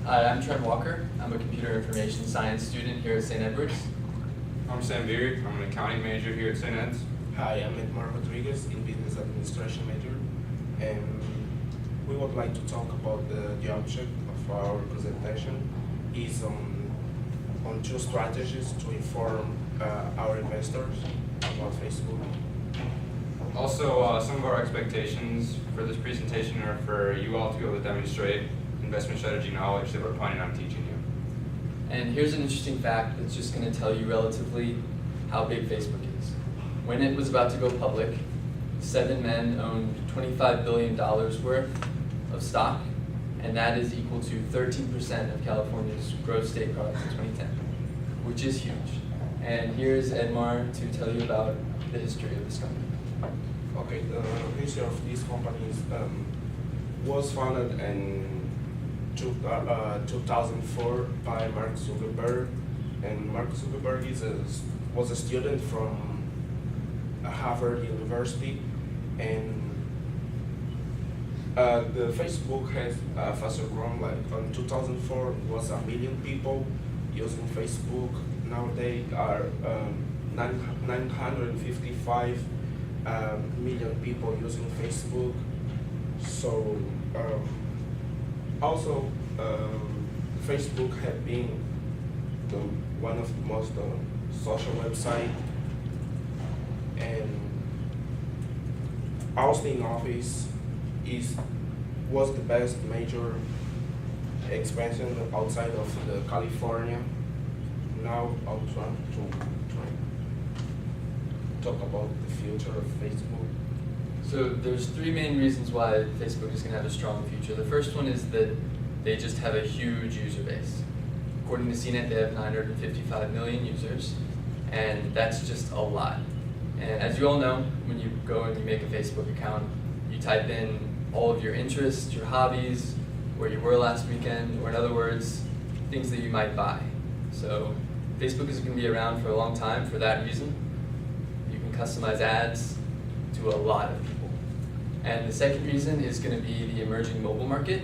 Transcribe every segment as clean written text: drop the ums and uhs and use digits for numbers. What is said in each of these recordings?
Hi, I'm Trent Walker. I'm a computer information science student here at St. Edward's. I'm Sam Beard. I'm an accounting major here at St. Ed's. Hi, I'm Edmar Rodriguez, in business administration major, and we would like to talk about the object of our presentation is on two strategies to inform our investors about Facebook. Also, some of our expectations for this presentation are for you all to be able to demonstrate investment strategy knowledge that we're planning on teaching you. And here's an interesting fact that's just going to tell you relatively how big Facebook is. When it was about to go public, 7 men owned $25 billion worth of stock, and that is equal to 13% of California's gross state product in 2010, which is huge. And here's Edmar to tell you about the history of this company. Okay, the history of this company was founded in 2004 by Mark Zuckerberg, and Mark Zuckerberg was a student from Harvard University, and the Facebook has faster grown. Like in 2004 it was 1 million people using Facebook. Nowadays are 955 million people using Facebook. So also Facebook has been one of the most social website, and Austin office was the best major expansion outside of the California. Now I'll try to talk about the future of Facebook. So there's 3 main reasons why Facebook is going to have a strong future. The first one is that they just have a huge user base. According to CNET, they have 955 million users, and that's just a lot. And as you all know, when you go and you make a Facebook account, you type in all of your interests, your hobbies, where you were last weekend, or in other words, things that you might buy. So Facebook is going to be around for a long time for that reason. You can customize ads to a lot of people. And the second reason is going to be the emerging mobile market.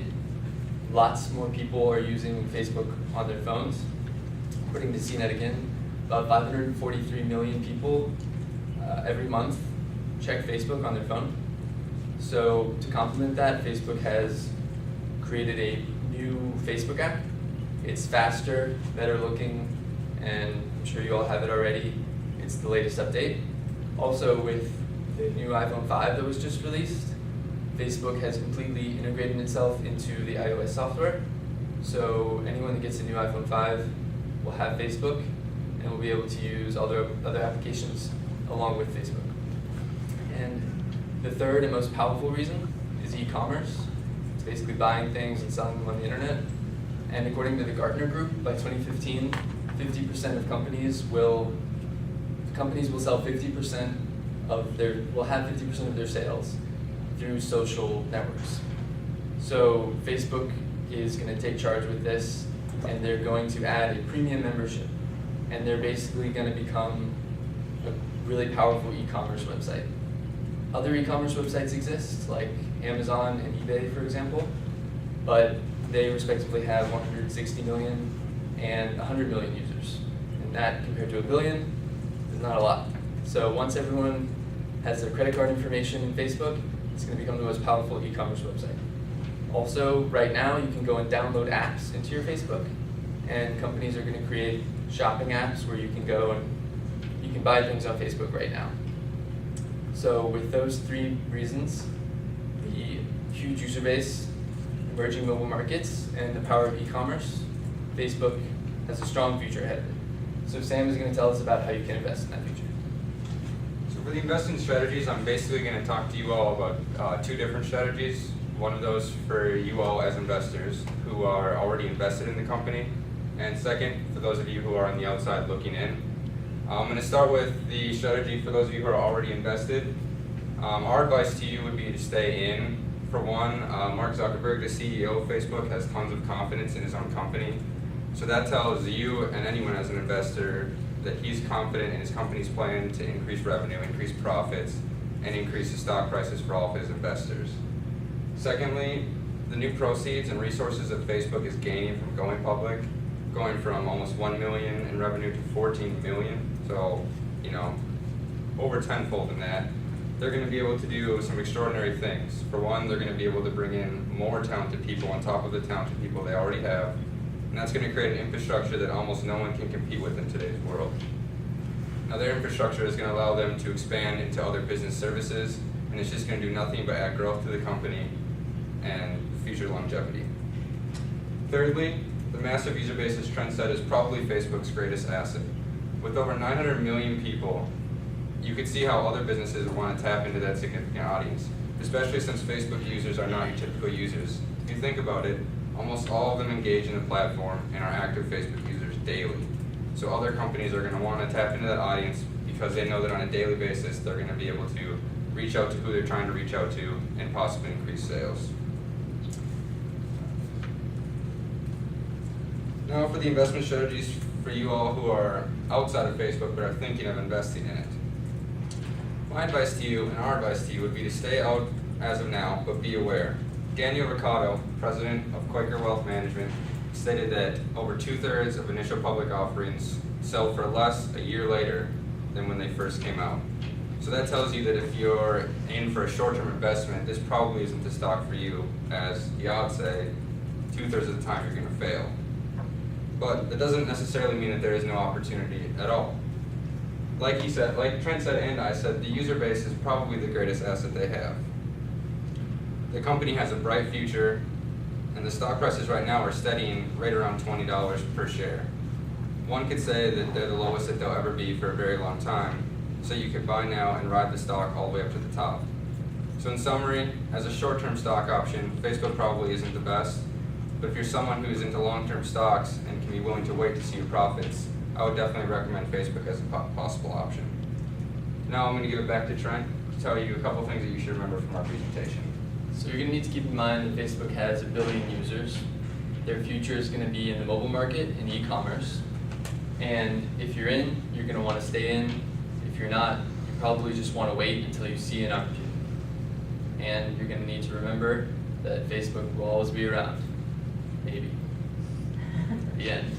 Lots more people are using Facebook on their phones. According to CNET again, about 543 million people every month check Facebook on their phone. So to complement that, Facebook has created a new Facebook app. It's faster, better looking, and I'm sure you all have it already. It's the latest update. Also, with the new iPhone 5 that was just released, Facebook has completely integrated itself into the iOS software. So anyone that gets a new iPhone 5 will have Facebook and will be able to use other applications along with Facebook. And the third and most powerful reason is e-commerce. It's basically buying things and selling them on the internet. And according to the Gartner Group, by 2015, 50% of companies will sell 50% will have 50% of their sales through social networks. So Facebook is going to take charge with this, and they're going to add a premium membership, and they're basically going to become a really powerful e-commerce website. Other e-commerce websites exist, like Amazon and eBay, for example, but they respectively have 160 million and 100 million users, and that compared to 1 billion is not a lot. So once everyone has their credit card information in Facebook, it's going to become the most powerful e-commerce website. Also, right now, you can go and download apps into your Facebook, and companies are going to create shopping apps where you can go and you can buy things on Facebook right now. So with those 3 reasons, the huge user base, emerging mobile markets, and the power of e-commerce, Facebook has a strong future ahead of it. So Sam is going to tell us about how you can invest in that future. So for the investing strategies, I'm basically going to talk to you all about 2 different strategies. One of those for you all as investors who are already invested in the company, and second, for those of you who are on the outside looking in. I'm going to start with the strategy for those of you who are already invested. Our advice to you would be to stay in. For one, Mark Zuckerberg, the CEO of Facebook, has tons of confidence in his own company. So that tells you and anyone as an investor that he's confident in his company's plan to increase revenue, increase profits, and increase the stock prices for all of his investors. Secondly, the new proceeds and resources that Facebook is gaining from going public, going from almost 1 million in revenue to 14 million, so, over tenfold in that, they're going to be able to do some extraordinary things. For one, they're going to be able to bring in more talented people on top of the talented people they already have, and that's going to create an infrastructure that almost no one can compete with in today's world. Now, their infrastructure is going to allow them to expand into other business services, and it's just going to do nothing but add growth to the company and future longevity. Thirdly, the massive user base as Trent said is probably Facebook's greatest asset. With over 900 million people, you could see how other businesses would want to tap into that significant audience, especially since Facebook users are not your typical users. If you think about it, almost all of them engage in the platform and are active Facebook users daily. So other companies are going to want to tap into that audience because they know that on a daily basis they're going to be able to reach out to who they're trying to reach out to and possibly increase sales. Now for the investment strategies for you all who are outside of Facebook but are thinking of investing in it. My advice to you and our advice to you would be to stay out as of now, but be aware. Daniel Riccardo, president of Quaker Wealth Management, stated that over 2/3 of initial public offerings sell for less a year later than when they first came out. So that tells you that if you're in for a short-term investment, this probably isn't the stock for you, as the odds say 2/3 of the time you're going to fail. But that doesn't necessarily mean that there is no opportunity at all. Like he said, like Trent said and I said, the user base is probably the greatest asset they have. The company has a bright future, and the stock prices right now are steadying right around $20 per share. One could say that they're the lowest that they'll ever be for a very long time, so you could buy now and ride the stock all the way up to the top. So in summary, as a short-term stock option, Facebook probably isn't the best, but if you're someone who's into long-term stocks and can be willing to wait to see your profits, I would definitely recommend Facebook as a possible option. Now I'm going to give it back to Trent to tell you a couple things that you should remember from our presentation. So you're going to need to keep in mind that Facebook has 1 billion users. Their future is going to be in the mobile market and e-commerce. And if you're in, you're going to want to stay in. If you're not, you probably just want to wait until you see an opportunity. And you're going to need to remember that Facebook will always be around. Maybe. The end.